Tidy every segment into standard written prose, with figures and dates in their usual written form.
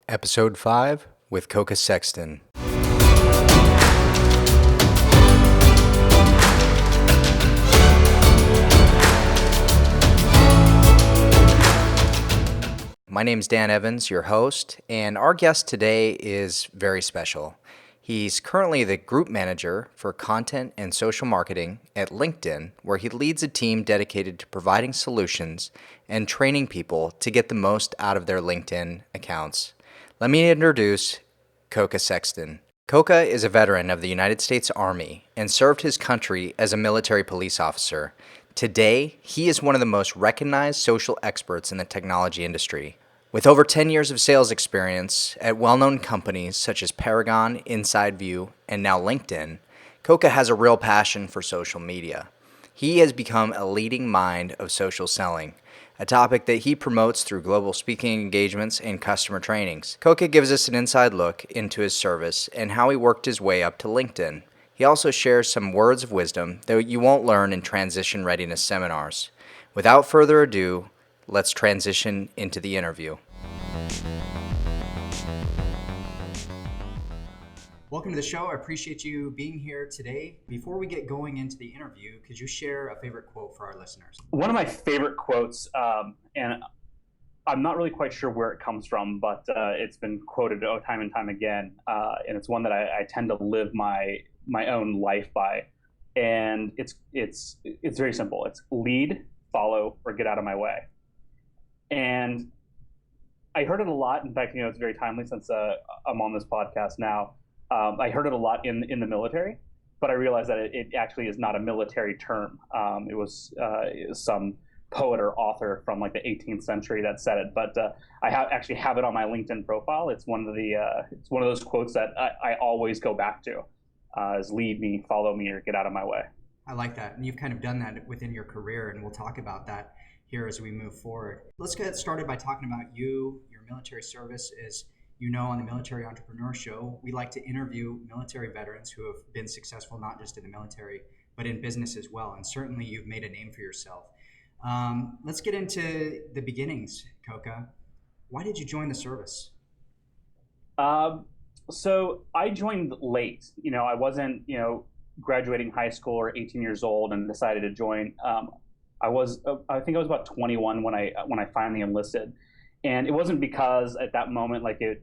Episode 5 with Koka Sexton. My name's Dan Evans, your host, and our guest today is very special. He's currently the group manager for content and social marketing at LinkedIn, where he leads a team dedicated to providing solutions and training people to get the most out of their LinkedIn accounts. Let me introduce Koka Sexton. Koka is a veteran of the United States Army and served his country as a military police officer. Today, he is one of the most recognized social experts in the technology industry. With over 10 years of sales experience at well-known companies such as Paragon, Inside View, and now LinkedIn, Koka has a real passion for social media. He has become a leading mind of social selling, a topic that he promotes through global speaking engagements and customer trainings. Koka gives us an inside look into his service and how he worked his way up to LinkedIn. He also shares some words of wisdom that you won't learn in transition readiness seminars. Without further ado, let's transition into the interview. Welcome to the show. I appreciate you being here today. Before we get going into the interview, could you share a favorite quote for our listeners? One of my favorite quotes, and I'm not really quite sure where it comes from, but it's been quoted time and time again, and it's one that I tend to live my own life by, and it's very simple. It's lead, follow, or get out of my way. And I heard it a lot. In fact, it's very timely since I'm on this podcast now. I heard it a lot in the military, but I realized that it actually is not a military term. It was some poet or author from like the 18th century that said it. But I actually have it on my LinkedIn profile. It's one of those quotes that I always go back to: is lead me, follow me, or get out of my way. I like that, and you've kind of done that within your career, and we'll talk about that here as we move forward. Let's get started by talking about you, your military service. As you know, on the Military Entrepreneur Show, we like to interview military veterans who have been successful not just in the military, but in business as well. And certainly you've made a name for yourself. Let's get into the beginnings, Koka. Why did you join the service? So I joined late. I wasn't, graduating high school or 18 years old and decided to join. I think I was about 21 when I finally enlisted, and it wasn't because at that moment like it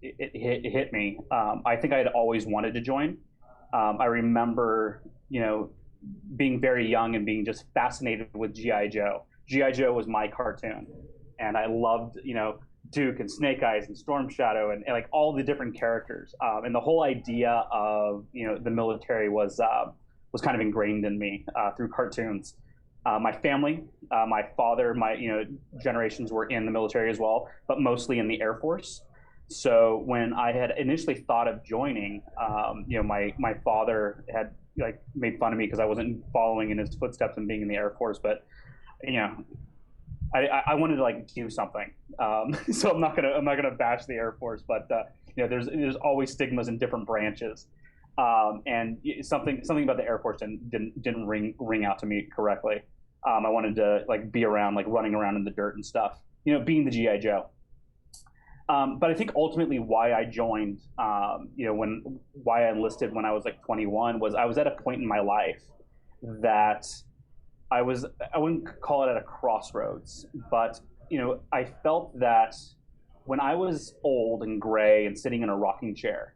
hit me. I think I had always wanted to join. I remember being very young and being just fascinated with G.I. Joe. G.I. Joe was my cartoon, and I loved Duke and Snake Eyes and Storm Shadow and like all the different characters. And the whole idea of the military was kind of ingrained in me through cartoons. My family, my father, my generations were in the military as well, but mostly in the Air Force. So when I had initially thought of joining, my father had made fun of me because I wasn't following in his footsteps and being in the Air Force. But I wanted to do something. So I'm not gonna bash the Air Force, but there's always stigmas in different branches. And something about the Air Force didn't ring out to me correctly. I wanted to be around, running around in the dirt and stuff, being the G.I. Joe. But I think ultimately why I joined, why I enlisted when I was 21 was I was at a point in my life that I wouldn't call it at a crossroads, but I felt that when I was old and gray and sitting in a rocking chair,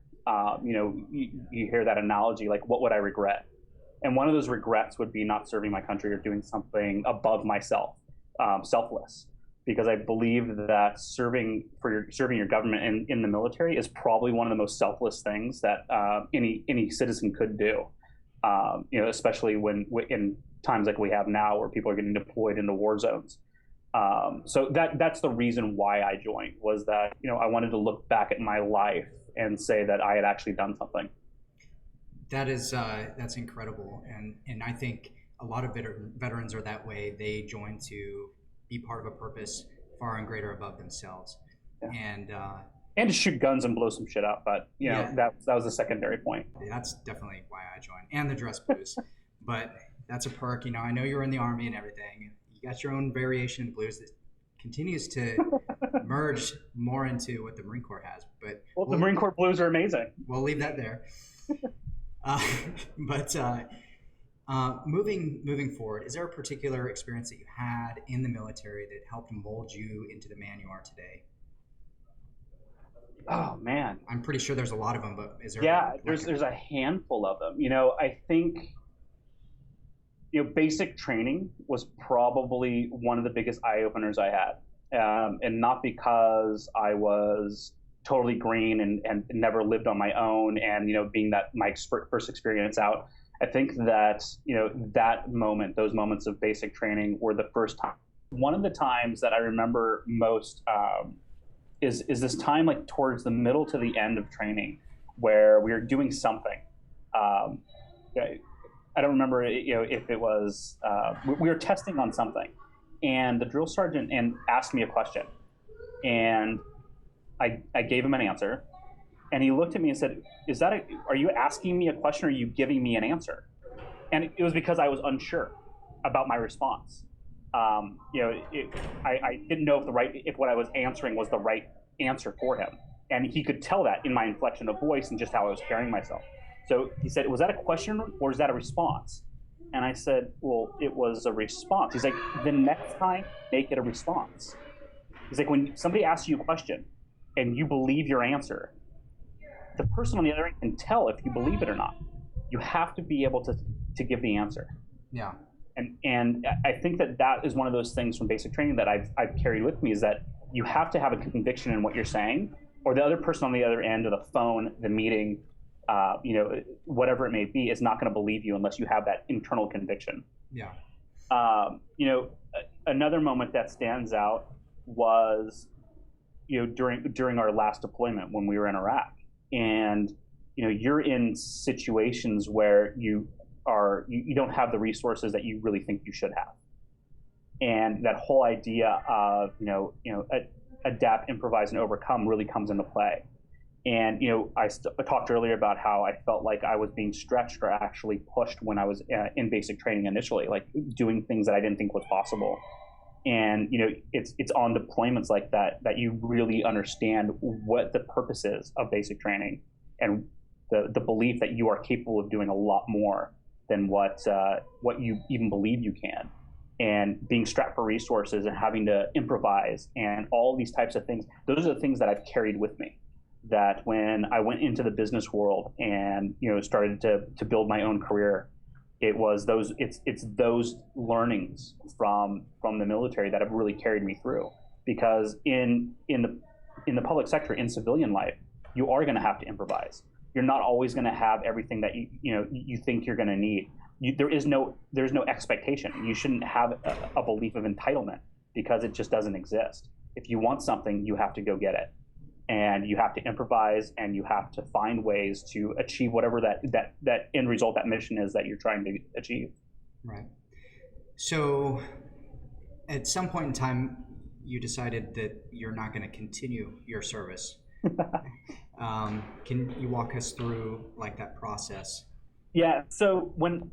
you hear that analogy, what would I regret? And one of those regrets would be not serving my country or doing something above myself, selfless, because I believe that serving your government in the military is probably one of the most selfless things that any citizen could do. Especially in times like we have now, where people are getting deployed into war zones. So that's the reason why I joined, was that I wanted to look back at my life and say that I had actually done something. That's incredible, and I think a lot of veterans are that way. They join to be part of a purpose far and greater above themselves, yeah. And to shoot guns and blow some shit up. But that was a secondary point. That's definitely why I joined, and the dress blues. But that's a perk. I know you're in the Army and everything. You got your own variation of blues that continues to merge more into what the Marine Corps has. But Well, the Marine Corps Blues are amazing. We'll leave that there. But moving forward, is there a particular experience that you had in the military that helped mold you into the man you are today? Oh man, I'm pretty sure there's a lot of them, but is there? Yeah, there's a handful of them. I think basic training was probably one of the biggest eye openers I had, and not because I was totally green and never lived on my own, and being that my first experience out. I think that that moment, those moments of basic training, were the first time. One of the times that I remember most is this time like towards the middle to the end of training, where we were doing something. I don't remember if it was we were testing on something, and the drill sergeant asked me a question, and I gave him an answer, and he looked at me and said, are you asking me a question, or are you giving me an answer? And it was because I was unsure about my response. I didn't know if what I was answering was the right answer for him, and he could tell that in my inflection of voice and just how I was carrying myself. So he said, was that a question or is that a response? And I said, well, it was a response. He's like, the next time, make it a response. He's like, when somebody asks you a question and you believe your answer, the person on the other end can tell if you believe it or not. You have to be able to give the answer. Yeah. And I think that is one of those things from basic training that I've carried with me, is that you have to have a conviction in what you're saying, or the other person on the other end of the phone, the meeting, whatever it may be, is not going to believe you unless you have that internal conviction. Yeah. Another moment that stands out was, during our last deployment when we were in Iraq, and you're in situations where you don't have the resources that you really think you should have, and that whole idea of adapt, improvise, and overcome really comes into play. And I talked earlier about how I felt like I was being stretched or actually pushed when I was in basic training initially, like doing things that I didn't think was possible. And it's on deployments like that you really understand what the purpose is of basic training, and the belief that you are capable of doing a lot more than what you even believe you can. And being strapped for resources and having to improvise and all these types of things, those are the things that I've carried with me. That when I went into the business world and started to build my own career, it's those learnings from the military that have really carried me through. Because in the public sector, in civilian life, you are going to have to improvise. You're not always going to have everything that you think you're going to need. There's no expectation. You shouldn't have a belief of entitlement, because it just doesn't exist. If you want something, you have to go get it. And you have to improvise, and you have to find ways to achieve whatever that end result, that mission is that you're trying to achieve. Right. So at some point in time, you decided that you're not going to continue your service. Can you walk us through like that process? Yeah. So when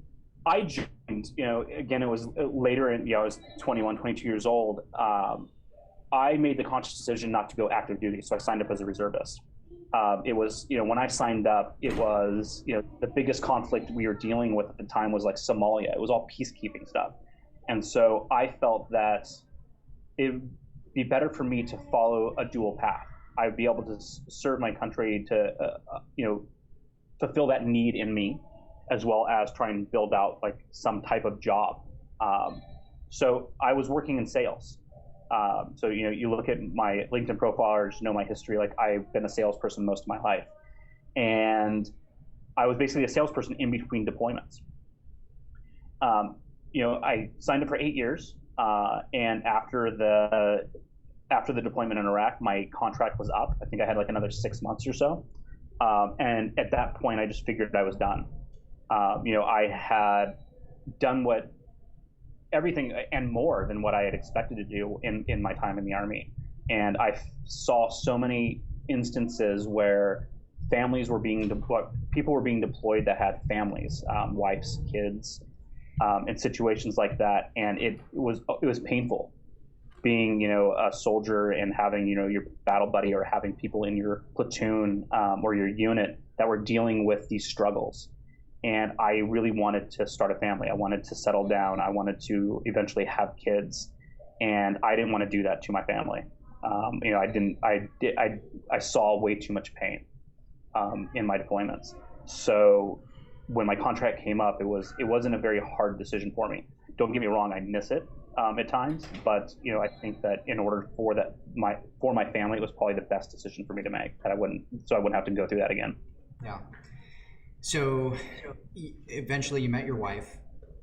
I joined, again, it was later in, I was 21, 22 years old. I made the conscious decision not to go active duty, so I signed up as a reservist. It was, when I signed up, it was, the biggest conflict we were dealing with at the time was like Somalia. It was all peacekeeping stuff. And so I felt that it would be better for me to follow a dual path. I would be able to serve my country to, fulfill that need in me, as well as try and build out like some type of job. So I was working in sales. So, you look at my LinkedIn profile or just know my history, like I've been a salesperson most of my life. And I was basically a salesperson in between deployments. I signed up for 8 years. And after the deployment in Iraq, my contract was up. I think I had like another 6 months or so. And at that point, I just figured I was done. I had done everything and more than what I had expected to do in my time in the Army. And I saw so many instances where families were being deployed, people were being deployed that had families, wives, kids, in situations like that. And it was painful. being, a soldier and having, your battle buddy or having people in your platoon or your unit that were dealing with these struggles. And I really wanted to start a family. I wanted to settle down. I wanted to eventually have kids, and I didn't want to do that to my family. I saw way too much pain in my deployments. So when my contract came up, it wasn't a very hard decision for me. Don't get me wrong, I miss it at times, but I think that in order for my family, it was probably the best decision for me to make. That I wouldn't have to go through that again. Yeah. So eventually you met your wife.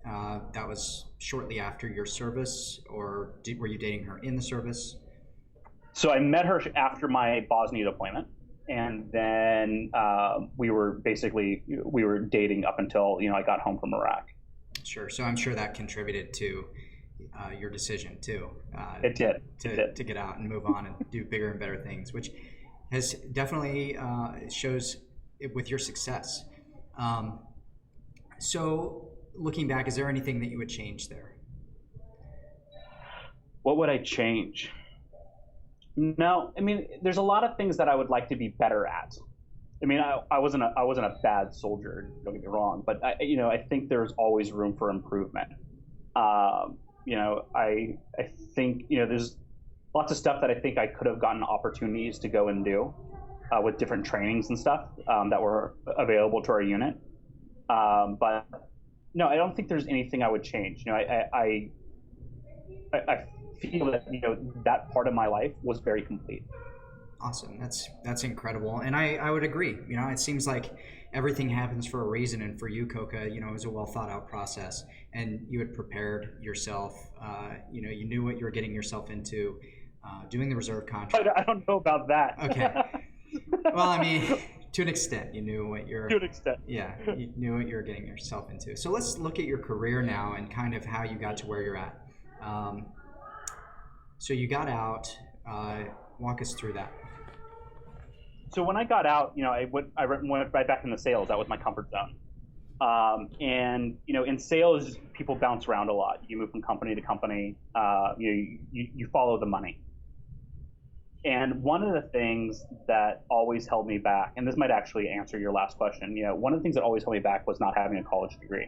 That was shortly after your service, or were you dating her in the service? So I met her after my Bosnia deployment, and then we were dating up until I got home from Iraq. Sure. So I'm sure that contributed to your decision too. It did. To get out and move on and do bigger and better things, which has definitely shows it with your success. So looking back, is there anything that you would change there? What would I change? No, I mean, there's a lot of things that I would like to be better at. I mean, I wasn't a bad soldier, don't get me wrong, but I think there's always room for improvement. I think there's lots of stuff that I think I could have gotten opportunities to go and do with different trainings and stuff that were available to our unit. But no, I don't think there's anything I would change. I feel that that part of my life was very complete. Awesome. That's incredible. And I would agree. It seems like everything happens for a reason. And for you, Koka, it was a well thought out process, and you had prepared yourself. You knew what you were getting yourself into, doing the reserve contract. I don't know about that. Okay. Well, I mean, to an extent, you knew what you're. To an extent. Yeah, you knew what you were getting yourself into. So let's look at your career now and kind of how you got to where you're at. So you got out. Walk us through that. So when I got out, I went right back into sales. That was my comfort zone. And in sales, people bounce around a lot. You move from company to company. You follow the money. And one of the things that always held me back, and this might actually answer your last question, one of the things that always held me back was not having a college degree.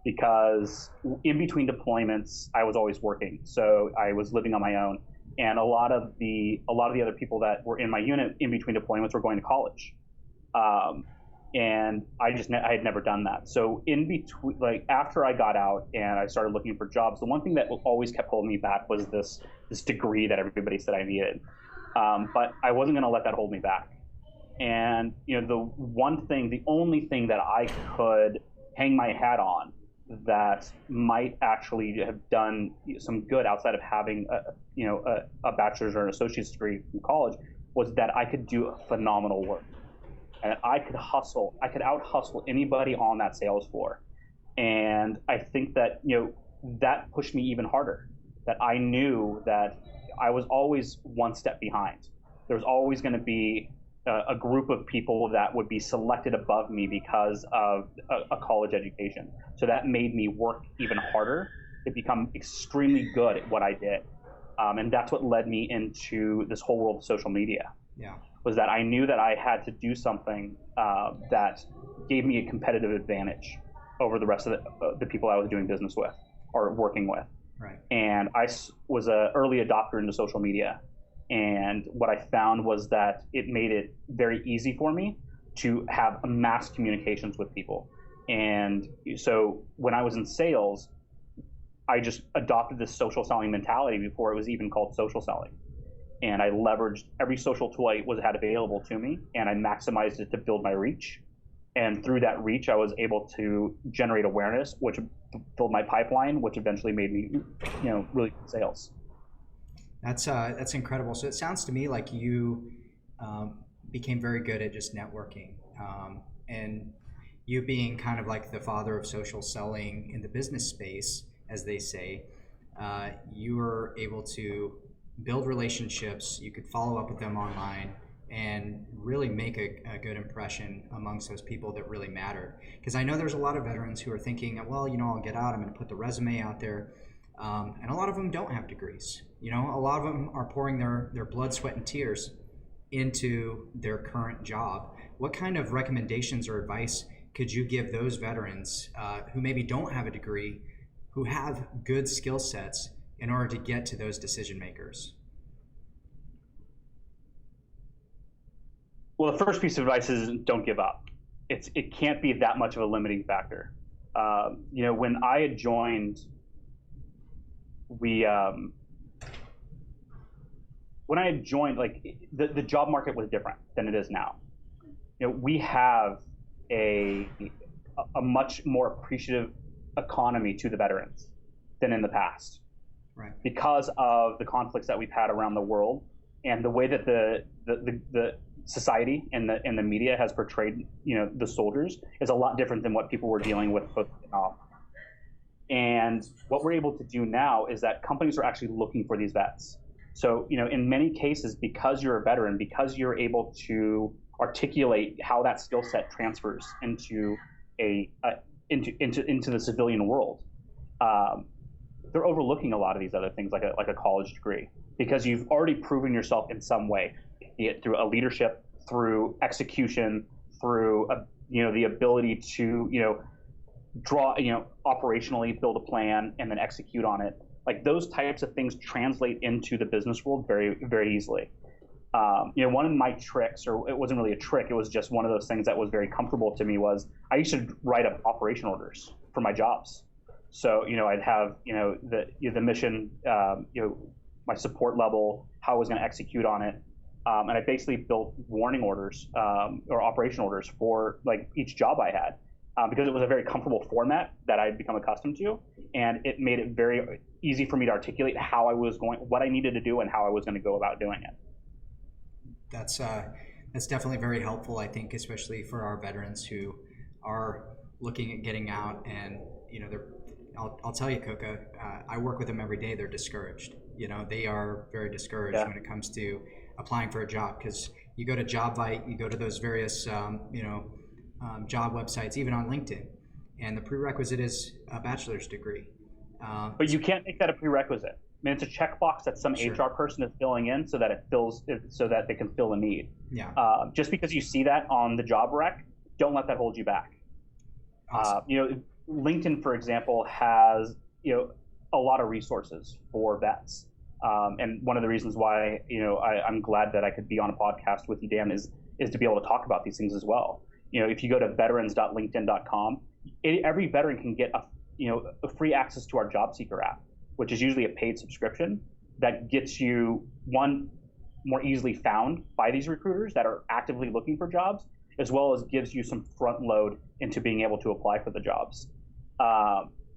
Because in between deployments, I was always working. So I was living on my own. And a lot of the other people that were in my unit in between deployments were going to college. And I had never done that. So in between, after I got out and I started looking for jobs, the one thing that always kept holding me back was this degree that everybody said I needed. But I wasn't going to let that hold me back. And the only thing that I could hang my hat on that might actually have done some good outside of having a bachelor's or an associate's degree from college was that I could do phenomenal work. And I could out hustle anybody on that sales floor. And I think that, that pushed me even harder, that I knew that I was always one step behind. There was always going to be a group of people that would be selected above me because of a college education. So that made me work even harder to become extremely good at what I did. And that's what led me into this whole world of social media. Yeah. Was that I knew that I had to do something that gave me a competitive advantage over the rest of the people I was doing business with or working with. Right. And I was an early adopter into social media. And what I found was that it made it very easy for me to have mass communications with people. And so when I was in sales, I just adopted this social selling mentality before it was even called social selling. And I leveraged every social tool I had available to me, and I maximized it to build my reach. And through that reach, I was able to generate awareness, which filled my pipeline, which eventually made me, really good sales. That's incredible. So it sounds to me like you became very good at just networking, and you being kind of like the father of social selling in the business space, as they say, you were able to build relationships. You could follow up with them online and really make a good impression amongst those people that really mattered. Because I know there's a lot of veterans who are thinking, well, I'll get out, I'm going to put the resume out there. And a lot of them don't have degrees. You know, a lot of them are pouring their blood, sweat, and tears into their current job. What kind of recommendations or advice could you give those veterans who maybe don't have a degree, who have good skill sets in order to get to those decision makers? Well, the first piece of advice is don't give up. It can't be that much of a limiting factor. You know, when I had joined, like the job market was different than it is now. You know, we have a much more appreciative economy to the veterans than in the past, Right. because of the conflicts that we've had around the world and the way that the society and the media has portrayed, you know, the soldiers is a lot different than what people were dealing with. And what we're able to do now is that companies are actually looking for these vets. So, you know, in many cases, because you're a veteran, because you're able to articulate how that skill set transfers into into the civilian world, they're overlooking a lot of these other things, like a college degree, because you've already proven yourself in some way, be it through a leadership, through execution, through you know, the ability to, you know, draw, you know, operationally build a plan and then execute on it. Like those types of things translate into the business world very, very easily. You know, one of my tricks, or it wasn't really a trick, it was just one of those things that was very comfortable to me, was I used to write up operation orders for my jobs. So, you know, I'd have, you know, the mission, you know, my support level, how I was going to execute on it. And I basically built warning orders or operation orders for like each job I had, because it was a very comfortable format that I'd become accustomed to. And it made it very easy for me to articulate how I was going, what I needed to do and how I was going to go about doing it. That's definitely very helpful, I think, especially for our veterans who are looking at getting out. And you know, I'll tell you, Koka, I work with them every day. They're discouraged. You know, they are very discouraged when it comes to applying for a job, because you go to JobVite, you go to those various job websites, even on LinkedIn, and the prerequisite is a bachelor's degree. But you can't make that a prerequisite. I mean, it's a checkbox that some Sure. HR person is filling in so that so that they can fill a need. Yeah. Just because you see that on the job rec, don't let that hold you back. Awesome. You know, LinkedIn, for example, has, you know, a lot of resources for vets. And one of the reasons why, you know, I'm glad that I could be on a podcast with you, Dan, is to be able to talk about these things as well. You know, if you go to veterans.linkedin.com, every veteran can get a free access to our job seeker app, which is usually a paid subscription that gets you, one, more easily found by these recruiters that are actively looking for jobs, as well as gives you some front load into being able to apply for the jobs.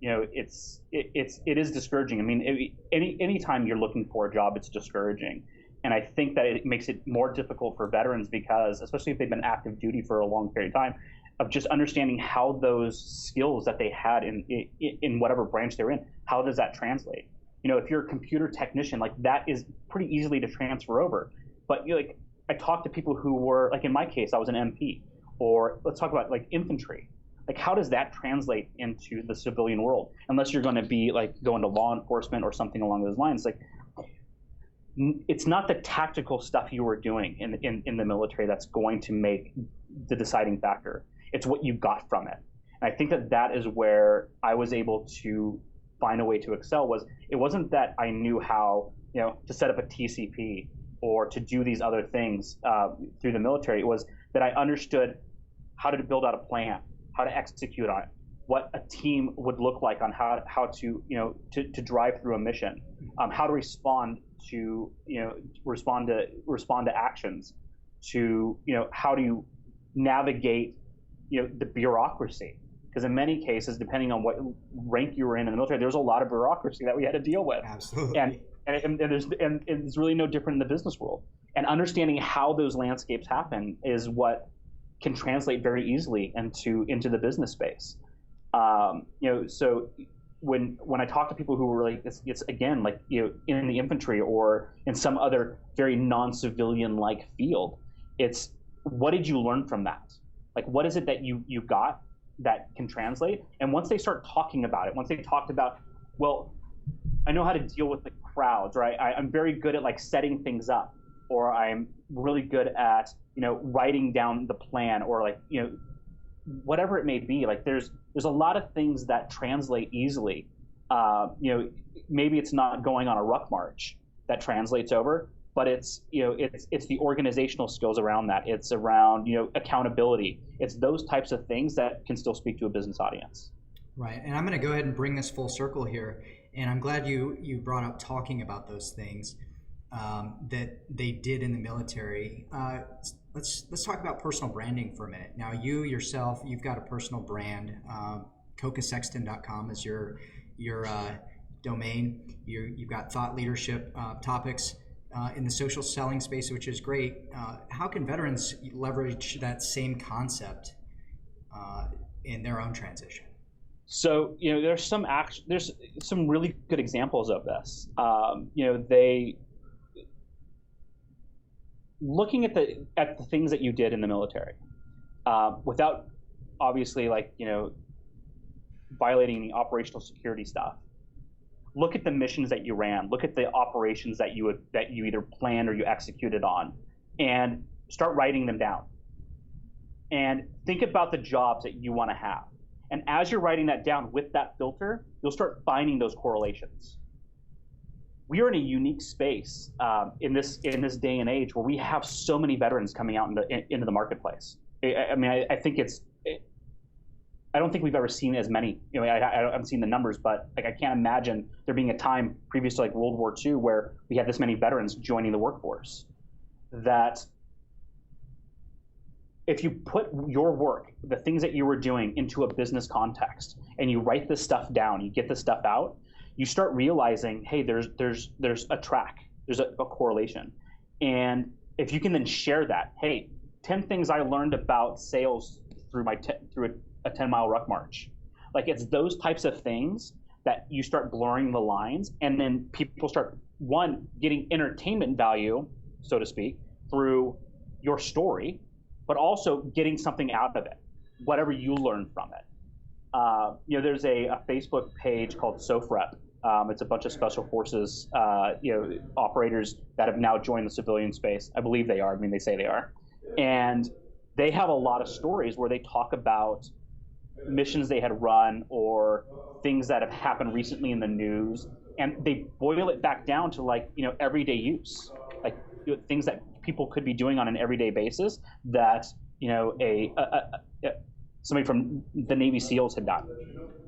You know, it is discouraging. I mean, anytime you're looking for a job, it's discouraging. And I think that it makes it more difficult for veterans, because, especially if they've been active duty for a long period of time, of just understanding how those skills that they had in whatever branch they're in, how does that translate? You know, if you're a computer technician, like that is pretty easily to transfer over. But you know, like, I talked to people who were, like in my case, I was an MP, or let's talk about like infantry. Like, how does that translate into the civilian world? Unless you're going to be like going to law enforcement or something along those lines. Like, it's not the tactical stuff you were doing in the military that's going to make the deciding factor. It's what you got from it. And I think that is where I was able to find a way to excel. It wasn't that I knew how, you know, to set up a TCP or to do these other things through the military. It was that I understood how to build out a plan, how to execute on it, what a team would look like on how to, you know, to drive through a mission, how to respond to, you know, respond to actions, to, you know, how do navigate, you know, the bureaucracy. Because in many cases, depending on what rank you were in the military, there was a lot of bureaucracy that we had to deal with. Absolutely. And it's really no different in the business world. And understanding how those landscapes happen is what can translate very easily into the business space. You know, so when I talk to people who were like, it's again, like, you know, in the infantry or in some other very non-civilian like field, it's, what did you learn from that? Like, what is it that you got that can translate? And once they start talking about it, once they talked about, well, I know how to deal with the crowds, right? I'm very good at like setting things up, or I'm really good at, writing down the plan, or like, whatever it may be. Like there's a lot of things that translate easily. Maybe it's not going on a ruck march that translates over, but it's the organizational skills around that. It's around, accountability. It's those types of things that can still speak to a business audience. Right. And I'm going to go ahead and bring this full circle here. And I'm glad you brought up talking about those things that they did in the military. Let's talk about personal branding for a minute. Now, you yourself, you've got a personal brand. KokaSexton.com is your domain. You've got thought leadership topics in the social selling space, which is great. How can veterans leverage that same concept in their own transition? So, there's some really good examples of this. They looking at the things that you did in the military, without obviously violating the operational security stuff. Look at the missions that you ran. Look at the operations that you either planned or you executed on, and start writing them down. And think about the jobs that you want to have. And as you're writing that down with that filter, you'll start finding those correlations. We are in a unique space in this day and age where we have so many veterans coming out into the marketplace. I think I don't think we've ever seen as many. I haven't seen the numbers, but I can't imagine there being a time previous to World War II where we had this many veterans joining the workforce. That if you put your work, the things that you were doing, into a business context, and you write this stuff down, you get this stuff out, you start realizing, hey, there's a track, there's a correlation. And if you can then share that, hey, 10 things I learned about sales through a 10-mile ruck march. It's those types of things that you start blurring the lines, and then people start, one, getting entertainment value, so to speak, through your story, but also getting something out of it, whatever you learn from it. There's a Facebook page called SOFREP. It's a bunch of special forces, operators that have now joined the civilian space. I believe they are. They say they are. And they have a lot of stories where they talk about missions they had run or things that have happened recently in the news. And they boil it back down to everyday use, things that people could be doing on an everyday basis that somebody from the Navy SEALs had done.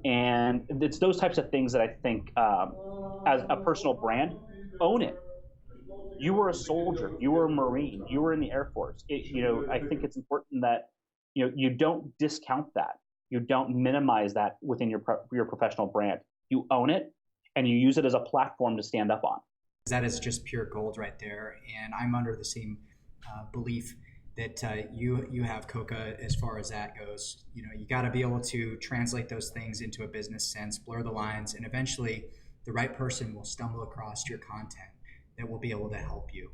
And it's those types of things that I think, as a personal brand, own it. You were a soldier, you were a Marine, you were in the Air Force. I think it's important that you don't discount that, you don't minimize that within your professional brand. You own it, and you use it as a platform to stand up on. That is just pure gold right there. And I'm under the same belief that you have, Koka, as far as that goes. You got to be able to translate those things into a business sense, blur the lines, and eventually the right person will stumble across your content that will be able to help you,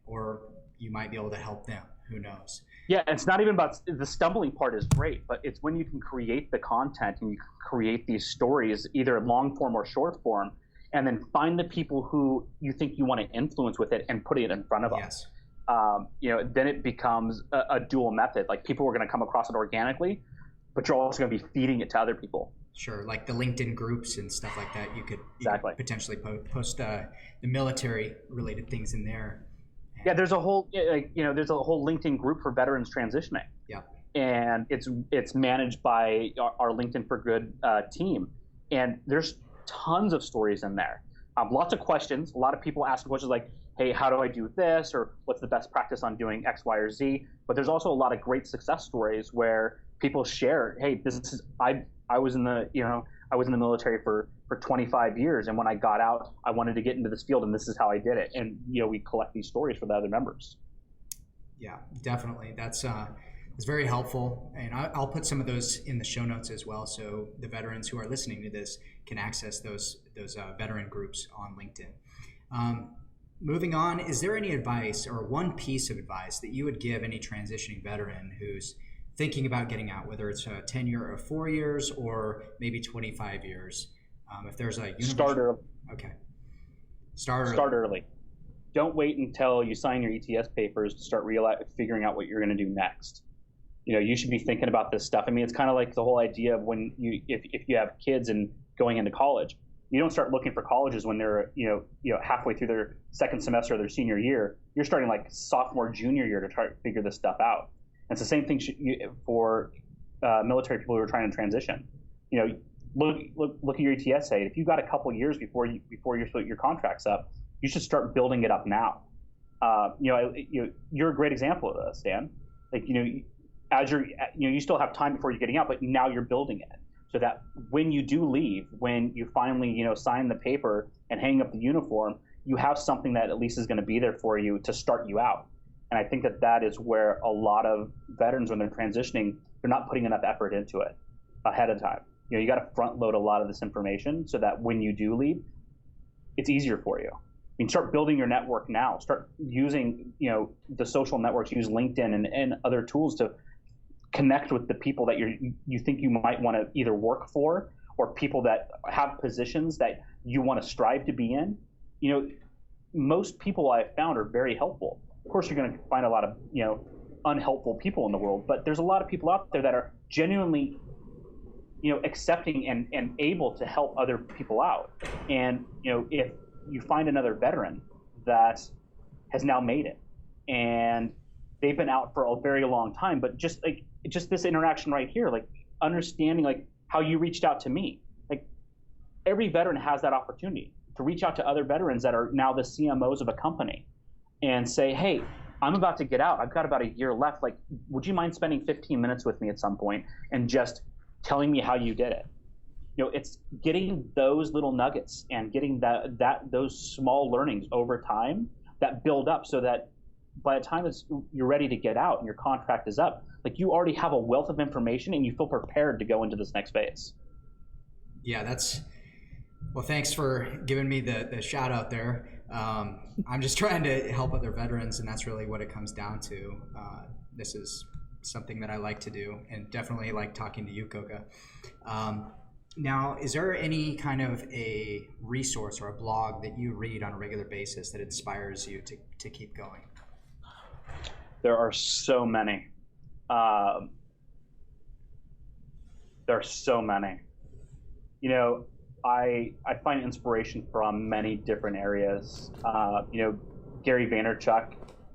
or you might be able to help them. Who knows? Yeah, it's not even about the stumbling part is great, but it's when you can create the content and you create these stories, either long form or short form, and then find the people who you think you want to influence with it and put it in front of them. Yes. Then it becomes a dual method. People are going to come across it organically, but you're also going to be feeding it to other people. Sure, like the LinkedIn groups and stuff like that. You could potentially post the military-related things in there. Yeah, there's a whole LinkedIn group for veterans transitioning. Yeah, and it's managed by our LinkedIn for Good team, and there's tons of stories in there. Lots of questions. A lot of people asking questions like, hey, how do I do this? Or what's the best practice on doing X, Y, or Z? But there's also a lot of great success stories where people share, hey, I was in the military for 25 years. And when I got out, I wanted to get into this field, and this is how I did it. And, we collect these stories for the other members. Yeah, definitely. That's very helpful. And I'll put some of those in the show notes as well, so the veterans who are listening to this can access those veteran groups on LinkedIn. Moving on, is there any advice or one piece of advice that you would give any transitioning veteran who's thinking about getting out, whether it's a 10-year or 4 years or maybe 25 years? If there's a starter. Okay. Start early. Don't wait until you sign your ETS papers to start figuring out what you're going to do next. You should be thinking about this stuff. I mean, it's kind of like the whole idea of when if you have kids and going into college, you don't start looking for colleges when they're halfway through their second semester of their senior year. You're starting like sophomore, junior year to try to figure this stuff out. And it's the same thing for military people who are trying to transition. Look at your ETS aid. If you've got a couple years before your contract's up, you should start building it up now. You're a great example of this, Dan. Like, as you still have time before you're getting out, but now you're building it so that when you do leave, when you finally, sign the paper and hang up the uniform, you have something that at least is going to be there for you to start you out. And I think that is where a lot of veterans, when they're transitioning, they're not putting enough effort into it ahead of time. You got to front load a lot of this information so that when you do leave, it's easier for you. I mean, start building your network now. Start using, the social networks. Use LinkedIn and other tools to connect with the people that you think you might want to either work for, or people that have positions that you want to strive to be in. Most people I've found are very helpful. Of course, you're going to find a lot of unhelpful people in the world, but there's a lot of people out there that are genuinely accepting and able to help other people out. And if you find another veteran that has now made it and they've been out for a very long time, but just this interaction right here, like understanding like how you reached out to me, like every veteran has that opportunity to reach out to other veterans that are now the CMOs of a company and say, hey, I'm about to get out. I've got about a year left. Like, would you mind spending 15 minutes with me at some point and just telling me how you did it? It's getting those little nuggets and getting those small learnings over time that build up so that by the time you're ready to get out and your contract is up, like you already have a wealth of information and you feel prepared to go into this next phase. Yeah, well, thanks for giving me the shout out there. I'm just trying to help other veterans, and that's really what it comes down to. This is something that I like to do, and definitely like talking to you, Koka. Now, is there any kind of a resource or a blog that you read on a regular basis that inspires you to keep going? There are so many. There are so many. I find inspiration from many different areas. Gary Vaynerchuk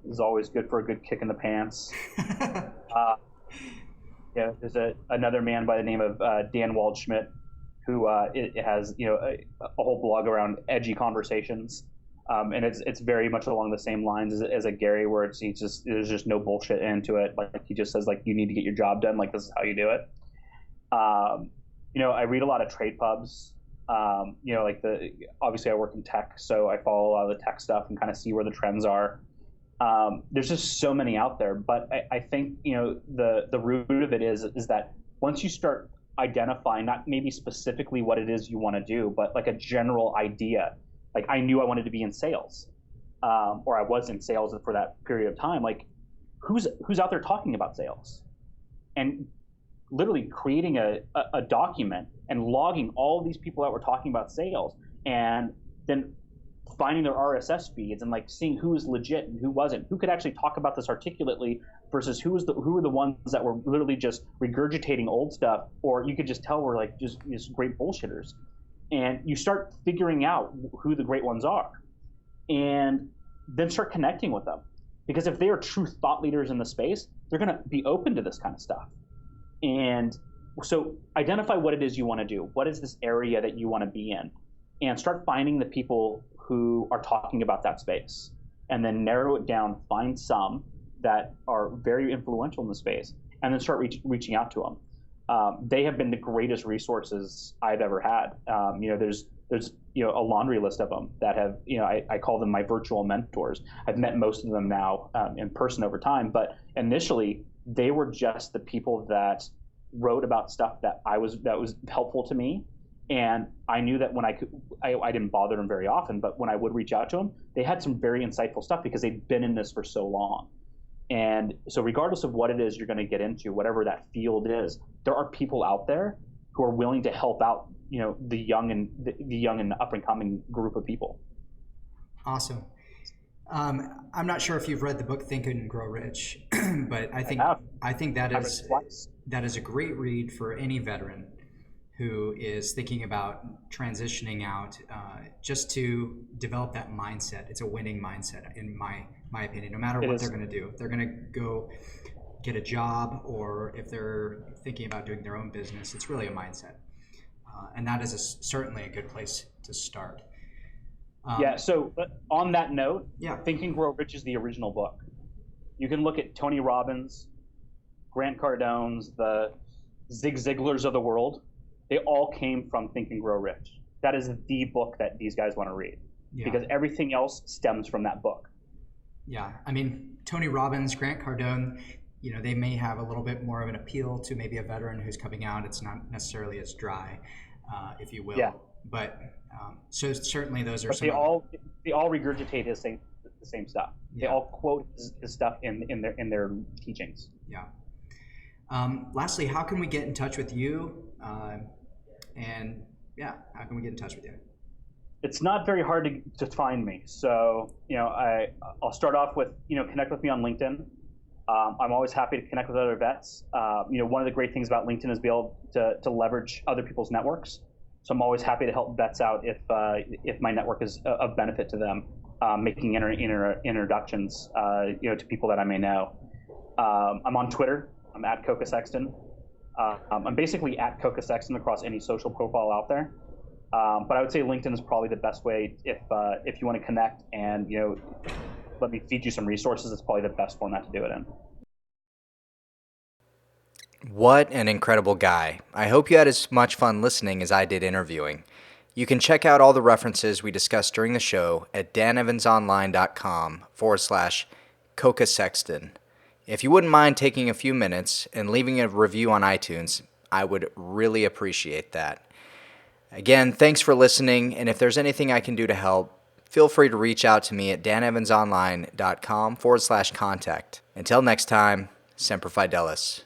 is always good for a good kick in the pants. There's another man by the name of Dan Waldschmidt, who it has a whole blog around edgy conversations, and it's very much along the same lines as a Gary, where there's just no bullshit into it. Like he just says, like, you need to get your job done. Like, this is how you do it. I read a lot of trade pubs. Obviously I work in tech, so I follow a lot of the tech stuff and kind of see where the trends are. There's just so many out there, but I think the root of it is that once you start identifying not maybe specifically what it is you want to do, but like a general idea. Like, I knew I wanted to be in sales, or I was in sales for that period of time. Like, who's out there talking about sales, and literally creating a document and logging all these people that were talking about sales, and then finding their RSS feeds and like seeing who was legit and who wasn't, who could actually talk about this articulately versus who were the ones that were literally just regurgitating old stuff, or you could just tell were like just great bullshitters. And you start figuring out who the great ones are, and then start connecting with them, because if they are true thought leaders in the space, they're going to be open to this kind of stuff. And so identify what it is you want to do. What is this area that you want to be in? And start finding the people who are talking about that space, and then narrow it down, find some that are very influential in the space, and then start reaching out to them. They have been the greatest resources I've ever had. There's a laundry list of them that have, I call them my virtual mentors. I've met most of them now in person over time, but initially they were just the people that wrote about stuff that was helpful to me. And I knew that when I didn't bother them very often, but when I would reach out to them, they had some very insightful stuff because they'd been in this for so long. And so regardless of what it is you're going to get into, whatever that field is, there are people out there who are willing to help out, the young and up and coming group of people. Awesome. I'm not sure if you've read the book Think and Grow Rich, but I have. I think that I read it is twice. a great read for any veteran who is thinking about transitioning out, just to develop that mindset. It's a winning mindset, in my opinion. No matter It what is. they're going to do, if they're going to go get a job or if they're thinking about doing their own business, it's really a mindset, and that is certainly a good place to start. Yeah. So on that note, Yeah. Think and Grow Rich is the original book. You can look at Tony Robbins, Grant Cardone's, the Zig Ziglars of the world. They all came from Think and Grow Rich. That is the book that these guys want to read Yeah. because everything else stems from that book. Yeah, I mean, Tony Robbins, Grant Cardone, they may have a little bit more of an appeal to maybe a veteran who's coming out. It's not necessarily as dry, if you will. Yeah. But so certainly those are But some. they all regurgitate the same stuff. They Yeah. all quote his stuff in their teachings. Yeah. Lastly, how can we get in touch with you? And yeah, how can we get in touch with you? It's not very hard to find me. So I'll start off with connect with me on LinkedIn. I'm always happy to connect with other vets. One of the great things about LinkedIn is be able to leverage other people's networks. So I'm always happy to help vets out if my network is of benefit to them, making introductions to people that I may know. I'm on Twitter. I'm at Koka Sexton. I'm basically at Koka Sexton across any social profile out there. But I would say LinkedIn is probably the best way if you want to connect and let me feed you some resources. It's probably the best format to do it in. What an incredible guy. I hope you had as much fun listening as I did interviewing. You can check out all the references we discussed during the show at danevansonline.com/Koka Sexton. If you wouldn't mind taking a few minutes and leaving a review on iTunes, I would really appreciate that. Again, thanks for listening, and if there's anything I can do to help, feel free to reach out to me at danevansonline.com/contact. Until next time, Semper Fidelis.